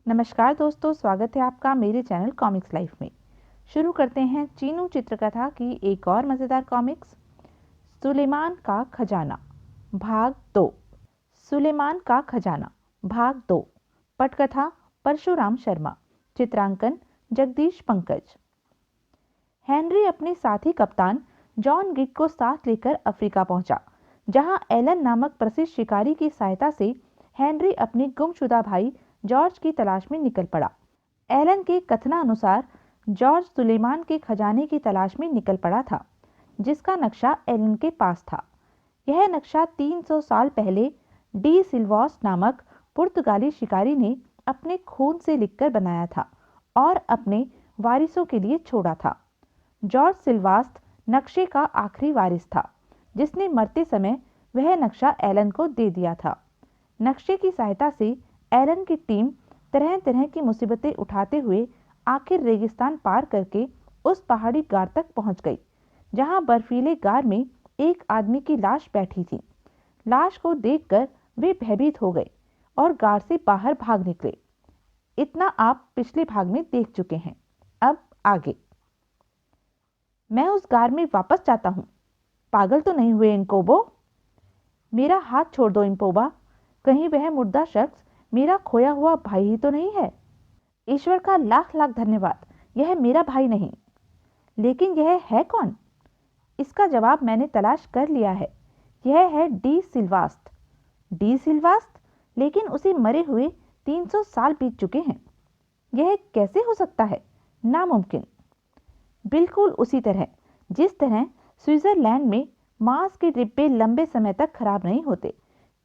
नमस्कार दोस्तों, स्वागत है आपका मेरे चैनल कॉमिक्स लाइफ में। शुरू करते हैं चीनू चित्रकथा की एक और मज़ेदार कॉमिक्स, सुलेमान का खजाना भाग 2। सुलेमान का खजाना भाग 2। पटकथा परशुराम शर्मा, चित्रांकन जगदीश पंकज। हेनरी अपने साथी कप्तान जॉन गिग को साथ लेकर अफ्रीका पहुंचा, जहां एलन नामक प्रसिद्ध शिकारी की सहायता से हेनरी अपने गुमशुदा भाई जॉर्ज की तलाश में निकल पड़ा। एलन के कथनानुसार जॉर्ज सुलेमान के खजाने की तलाश में निकल पड़ा था, जिसका नक्शा एलन के पास था। यह नक्शा 300 साल पहले डी सिल्वास नामक पुर्तगाली शिकारी ने अपने खून से लिखकर बनाया था और अपने वारिसों के लिए छोड़ा था। जॉर्ज सिल्वास नक्शे का आखिरी वारिस था, जिसने मरते समय वह नक्शा एलन को दे दिया था। नक्शे की सहायता से एलन की टीम तरह तरह की मुसीबतें उठाते हुए आखिर रेगिस्तान पार करके उस पहाड़ी गार तक पहुंच गई, जहां बर्फीले गार में एक आदमी की लाश बैठी थी। लाश को देखकर वे भयभीत हो गए और गार से बाहर भाग निकले। इतना आप पिछले भाग में देख चुके हैं। अब आगे। मैं उस गार में वापस जाता हूं। पागल तो नहीं हुए इनकोबो? मेरा हाथ छोड़ दो इम्पोबा। कहीं वह मुर्दा शख्स मेरा खोया हुआ भाई ही तो नहीं है? ईश्वर का लाख लाख धन्यवाद, यह मेरा भाई नहीं। लेकिन यह है कौन? इसका जवाब मैंने तलाश कर लिया है। यह है डी सिल्वास्ट। डी सिल्वास्ट? लेकिन उसे मरे हुए 300 साल बीत चुके हैं। यह कैसे हो सकता है? नामुमकिन। बिल्कुल उसी तरह जिस तरह स्विट्जरलैंड में मांस के डिब्बे लंबे समय तक खराब नहीं होते,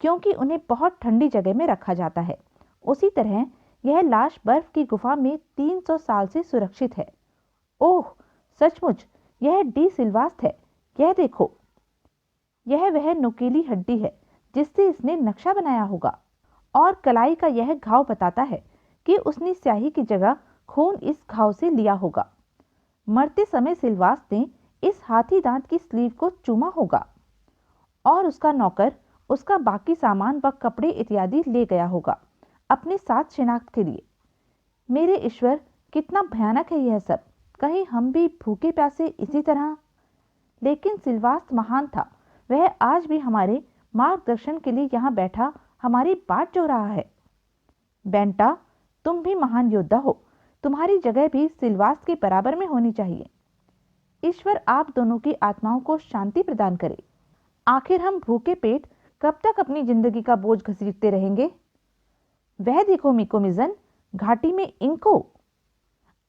क्योंकि उन्हें बहुत ठंडी जगह में रखा जाता है, उसी तरह यह लाश बर्फ की गुफा में 300 साल से सुरक्षित है। ओह, सचमुच यह डी सिल्वास्ट है। यह देखो, यह वह नुकीली हड्डी है जिससे इसने नक्शा बनाया होगा, और कलाई का यह घाव बताता है कि उसने स्याही की जगह खून इस घाव से लिया होगा। मरते समय सिल्वास्ट ने इस हाथी दांत की स्लीव को चूमा होगा, और उसका नौकर उसका बाकी सामान व कपड़े इत्यादि ले गया होगा अपने साथ शिनाख्त के लिए। मेरे ईश्वर, कितना भयानक है यह सब। कहीं हम भी भूखे प्यासे इसी तरह। लेकिन सिल्वास महान था। वह आज भी हमारे मार्गदर्शन के लिए यहाँ बैठा हमारी बाट जो रहा है। बेंटा, तुम भी महान योद्धा हो। तुम्हारी जगह भी सिल्वास के बराबर में होनी चाहिए। ईश्वर आप दोनों की आत्माओं को शांति प्रदान करे। आखिर हम भूखे पेट कब तक अपनी जिंदगी का बोझ घसीटते रहेंगे? वह देखो मिकोमिजन, घाटी में इनको।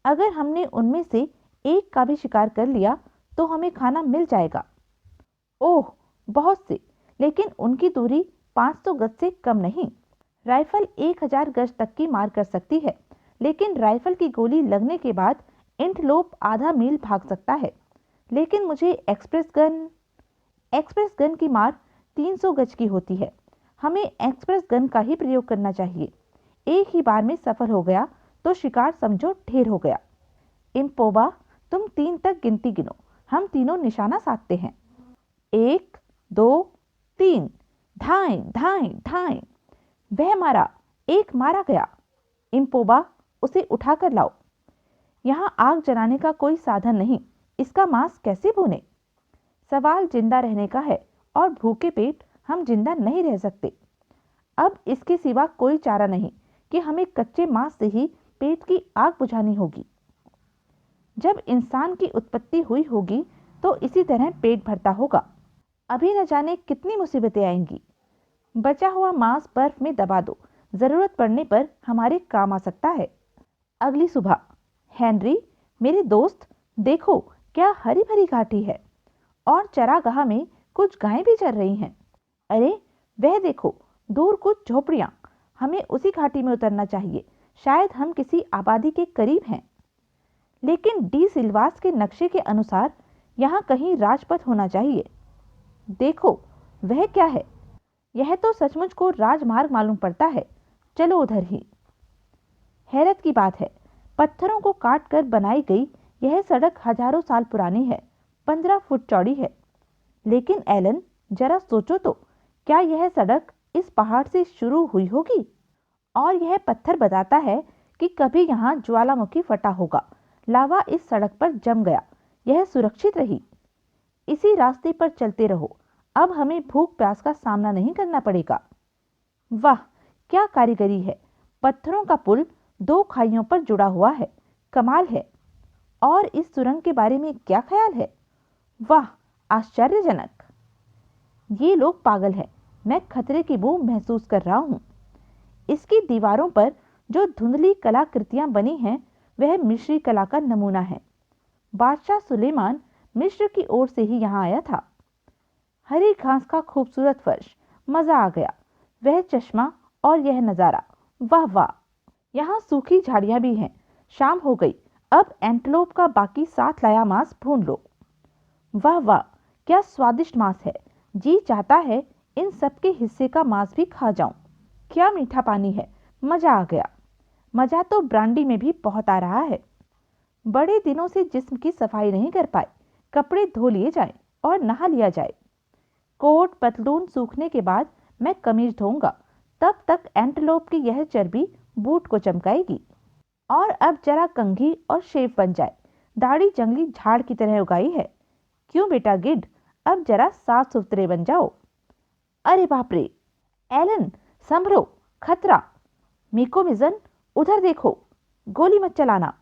अगर हमने उनमें से एक का भी शिकार कर लिया तो हमें खाना मिल जाएगा। ओह, बहुत से, लेकिन उनकी दूरी 500 गज से कम नहीं। राइफल 1000 गज तक की मार कर सकती है, लेकिन राइफल की गोली लगने के बाद एंटलोप आधा मील भाग सकता है। लेकिन मुझे एक्सप्रेस गन की मार 300 गज की होती है। हमें एक्सप्रेस गन का ही प्रयोग करना चाहिए। एक ही बार में सफल हो गया तो शिकार समझो ढेर हो गया। इम्पोबा, तुम 3 तक गिनती गिनो। हम तीनों निशाना साधते हैं। 1 2 3। धाएं धाएं धाएं। वह मारा, एक मारा गया। इम्पोबा, उसे उठाकर लाओ। यहाँ आग जलाने का कोई साधन नहीं, इसका मांस कैसे भूने? सवाल जिंदा रहने का है, और भूखे पेट हम जिंदा नहीं रह सकते। अब इसके सिवा कोई चारा नहीं कि हमें कच्चे मांस से ही पेट की आग बुझानी होगी। जब इंसान की उत्पत्ति हुई होगी तो इसी तरह पेट भरता होगा। अभी न जाने कितनी मुसीबतें आएंगी। बचा हुआ मांस बर्फ में दबा दो, जरूरत पड़ने पर हमारे काम आ सकता है। अगली सुबह। हेनरी, मेरे दोस्त, देखो क्या हरी भरी घाटी है, और चरागाह में कुछ गायें भी चर रही हैं। अरे वह देखो, दूर कुछ झोपड़ियां। हमें उसी घाटी में उतरना चाहिए। शायद हम किसी आबादी के करीब हैं। लेकिन डी सिल्वास के नक्शे के अनुसार यहाँ कहीं राजपथ होना चाहिए। देखो, वह क्या है? यह तो सचमुच को राजमार्ग मालूम पड़ता है। चलो उधर ही। हैरत की बात है, पत्थरों को काट कर बनाई गई यह सड़क हजारों साल पुरानी है, 15 फुट चौड़ी है। लेकिन एलन, जरा सोचो तो, क्या यह सड़क इस पहाड़ से शुरू हुई होगी? और यह पत्थर बताता है कि कभी यहाँ ज्वालामुखी फटा होगा, लावा इस सड़क पर जम गया, यह सुरक्षित रही। इसी रास्ते पर चलते रहो, अब हमें भूख प्यास का सामना नहीं करना पड़ेगा। वाह, क्या कारीगरी है! पत्थरों का पुल 2 खाइयों पर जुड़ा हुआ है, कमाल है। और इस सुरंग के बारे में क्या ख्याल है? वाह, आश्चर्यजनक। ये लोग पागल हैं, मैं खतरे की बू महसूस कर रहा हूँ। इसकी दीवारों पर जो धुंधली कलाकृतियां बनी हैं, वह मिस्री कला का नमूना है। बादशाह सुलेमान मिस्र की ओर से ही यहाँ आया था। हरी घास का खूबसूरत फर्श, मजा आ गया। वह चश्मा और यह नज़ारा, वाह वाह। यहाँ सूखी झाड़ियाँ भी हैं। शाम हो गई, अब एंटलोप का बाकी साथ लाया मांस भून लो। वाह वाह, क्या स्वादिष्ट मांस है। जी चाहता है इन सब के हिस्से का मांस भी खा जाऊं। क्या मीठा पानी है, मजा आ गया। मजा तो ब्रांडी में भी बहुत आ रहा है। बड़े दिनों से जिस्म की सफाई नहीं कर पाए, कपड़े धो लिए जाएं और नहा लिया जाए। कोट पतलून सूखने के बाद मैं कमीज धोऊंगा, तब तक एंटलोप की यह चर्बी बूट को चमकाएगी। और अब जरा कंघी और शेव बन जाए। दाढ़ी जंगली झाड़ की तरह उगाई है। क्यों बेटा गिड, अब जरा साफ सुथरे बन जाओ। अरे बाप रे, एलन संभरो, खतरा। मीको मिजन, उधर देखो, गोली मत चलाना।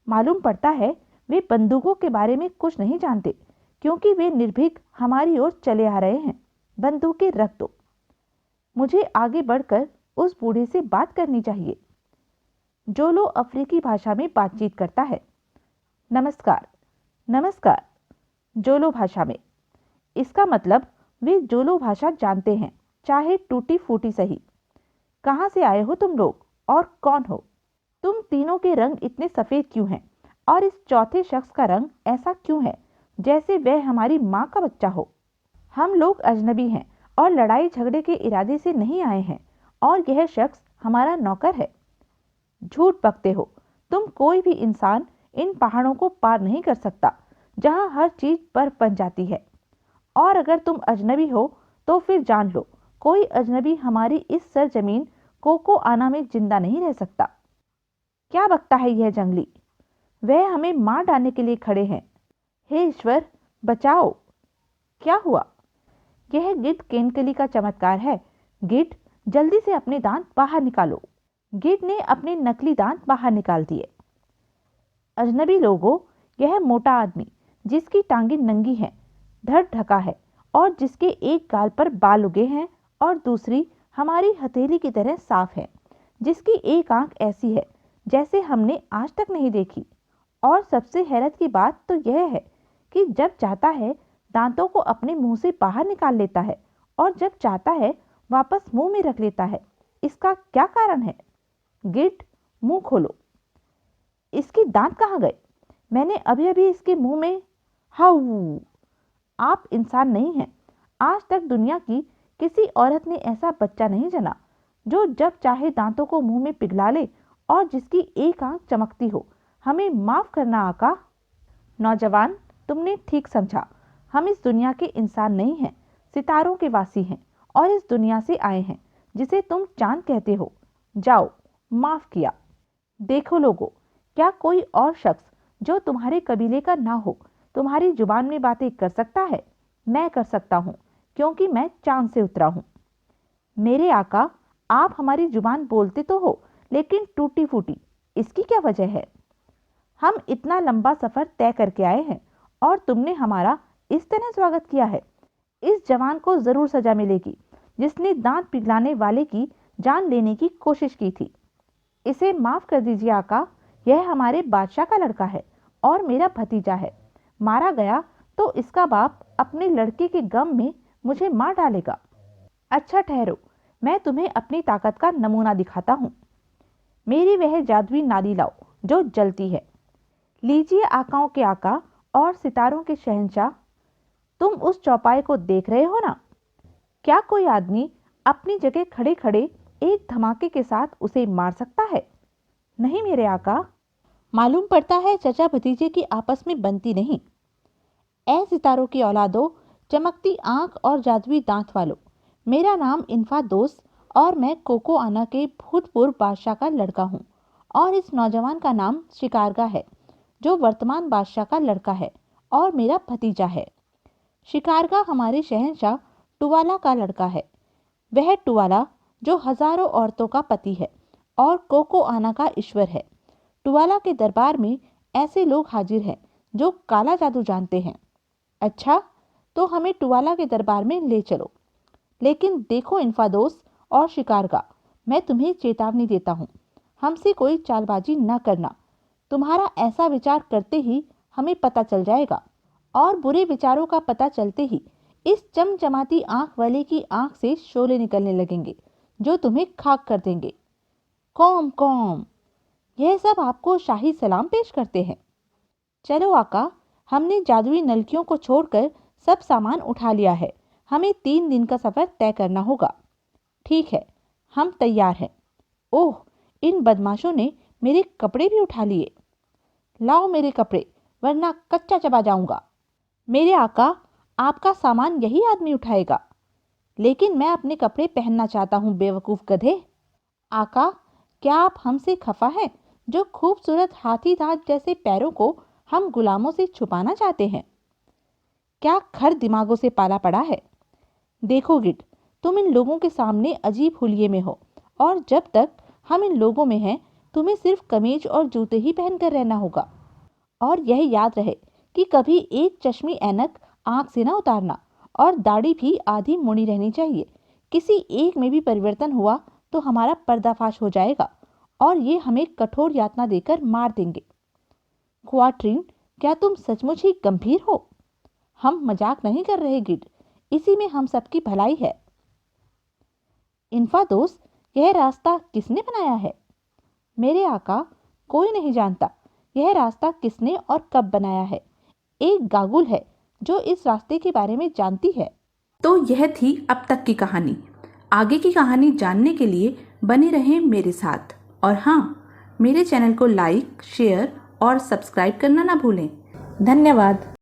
मालूम पड़ता है वे बंदूकों के बारे में कुछ नहीं जानते, क्योंकि वे निर्भीक हमारी ओर चले आ रहे हैं। बंदूकें रख दो। मुझे आगे बढ़कर उस बूढ़े से बात करनी चाहिए। जोलो अफ्रीकी भाषा में बातचीत करता है। नमस्कार, नमस्कार, जोलो भाषा में। इसका मतलब वे जोलो भाषा जानते हैं, चाहे टूटी फूटी सही। कहाँ से आए हो तुम लोग और कौन हो? तुम तीनों के रंग इतने सफ़ेद क्यों हैं? और इस चौथे शख्स का रंग ऐसा क्यों है जैसे वह हमारी माँ का बच्चा हो? हम लोग अजनबी हैं और लड़ाई झगड़े के इरादे से नहीं आए हैं, और यह शख्स हमारा नौकर है। झूठ बकते हो। तुम कोई भी इंसान इन पहाड़ों को पार नहीं कर सकता, जहाँ हर चीज बर्फ बन जाती है। और अगर तुम अजनबी हो तो फिर जान लो, कोई अजनबी हमारी इस सरजमीन कोको आना में जिंदा नहीं रह सकता। क्या बकता है यह जंगली? वह हमें मार डालने के लिए खड़े हैं। हे ईश्वर, बचाओ। क्या हुआ? यह गिड केनकली का चमत्कार है। गिड, जल्दी से अपने दांत बाहर निकालो। गिड ने अपने नकली दांत बाहर निकाल दिए। अजनबी लोगों, यह मोटा आदमी जिसकी टांगें नंगी हैं, धड़ ढका है और जिसके एक गाल पर बाल उगे हैं और दूसरी हमारी हथेली की तरह साफ है, जिसकी एक आंख ऐसी है जैसे हमने आज तक नहीं देखी। और सबसे हैरत की बात तो यह है कि जब चाहता है दांतों को अपने मुंह से बाहर निकाल लेता है और जब चाहता है वापस मुंह में रख लेता है। इसका क्या कारण है? गिड, मुंह खोलो। इसके दांत कहाँ गए? मैंने अभी अभी इसके मुंह में हाउ। आप इंसान नहीं हैं। आज तक दुनिया की किसी औरत ने ऐसा बच्चा नहीं जना जो जब चाहे दांतों को मुंह में पिघला ले और जिसकी एक आंख चमकती हो। हमें माफ करना आका। नौजवान, तुमने ठीक समझा। हम इस दुनिया के इंसान नहीं हैं, सितारों के वासी हैं और इस दुनिया से आए हैं जिसे तुम चांद कहते हो। जाओ, माफ किया। देखो लोगों, क्या कोई और शख्स जो तुम्हारे कबीले का ना हो तुम्हारी जुबान में बातें कर सकता है? मैं कर सकता हूँ, क्योंकि मैं चांद से उतरा हूँ। मेरे आका, आप हमारी जुबान बोलते तो हो, लेकिन टूटी फूटी। इसकी क्या वजह है? हम इतना लंबा सफर तय करके आए हैं और तुमने हमारा इस तरह स्वागत किया है। इस जवान को जरूर सजा मिलेगी जिसने दांत पिघलाने वाले की जान लेने की कोशिश की थी। इसे माफ कर दीजिए आका, यह हमारे बादशाह का लड़का है और मेरा भतीजा है। मारा गया तो इसका बाप अपने लड़के के गम में मुझे मार डालेगा। अच्छा ठहरो, मैं तुम्हें अपनी ताकत का नमूना दिखाता हूँ। मेरी वह जादुई नाली लाओ जो जलती है। लीजिए आकाओं के आका और सितारों के शहंशाह, तुम उस चौपाई को देख रहे हो ना? क्या कोई आदमी अपनी जगह खड़े खड़े एक धमाके के साथ उसे मार सकता है? नहीं मेरे आका। मालूम पड़ता है चचा भतीजे की आपस में बनती नहीं। ऐ सितारों की औलादो, चमकती आंख और जादुई दांत वालों, मेरा नाम इन्फा दोस्त और मैं कोको आना के भूतपूर्व बादशाह का लड़का हूँ और इस नौजवान का नाम शिकारगा है, जो वर्तमान बादशाह का लड़का है और मेरा भतीजा है। शिकारगा हमारे शहंशाह टुवाला का लड़का है। वह टुवाला जो हजारों औरतों का पति है और कोको आना का ईश्वर है। टुवाला के दरबार में ऐसे लोग हाजिर हैं जो काला जादू जानते हैं। अच्छा, तो हमें टुवाला के दरबार में ले चलो। लेकिन देखो इन्फादोस और शिकारगा, मैं तुम्हें चेतावनी देता हूँ, हमसे कोई चालबाजी न करना। तुम्हारा ऐसा विचार करते ही हमें पता चल जाएगा, और बुरे विचारों का पता चलते ही इस चमचमाती आंख वाले की आंख से शोले निकलने लगेंगे जो तुम्हें खाक कर देंगे। कौम कौम, यह सब आपको शाही सलाम पेश करते हैं। चलो आका, हमने जादुई नलकियों को छोड़कर सब सामान उठा लिया है। हमें 3 दिन का सफर तय करना होगा। ठीक है, हम तैयार हैं। ओह, इन बदमाशों ने मेरे कपड़े भी उठा लिए। लाओ मेरे कपड़े, वरना कच्चा चबा जाऊंगा। मेरे आका, आपका सामान यही आदमी उठाएगा। लेकिन मैं अपने कपड़े पहनना चाहता हूँ, बेवकूफ गधे। आका, क्या आप हमसे खफा हैं जो खूबसूरत हाथी दांत जैसे पैरों को हम गुलामों से छुपाना चाहते हैं? क्या खर दिमागों से पाला पड़ा है? देखो गिट, तुम इन लोगों के सामने अजीब हुलिये में हो, और जब तक हम इन लोगों में हैं तुम्हें सिर्फ कमीज और जूते ही पहनकर रहना होगा। और यह याद रहे कि कभी एक चश्मी ऐनक आंख से ना उतारना, और दाढ़ी भी आधी मुड़ी रहनी चाहिए। किसी एक में भी परिवर्तन हुआ तो हमारा पर्दाफाश हो जाएगा और ये हमें कठोर यातना देकर मार देंगे। क्वाट्रीन, क्या तुम सचमुच ही गंभीर हो? हम मजाक नहीं कर रहे गिड, इसी में हम सबकी भलाई है। इन्फादोस, यह रास्ता किसने बनाया है? मेरे आका, कोई नहीं जानता यह रास्ता किसने और कब बनाया है। एक गागुल है जो इस रास्ते के बारे में जानती है। तो यह थी अब तक की कहानी। आगे की कहानी जानने के लिए बने रहें मेरे साथ। और हाँ, मेरे चैनल को लाइक, शेयर और सब्सक्राइब करना ना भूलें। धन्यवाद।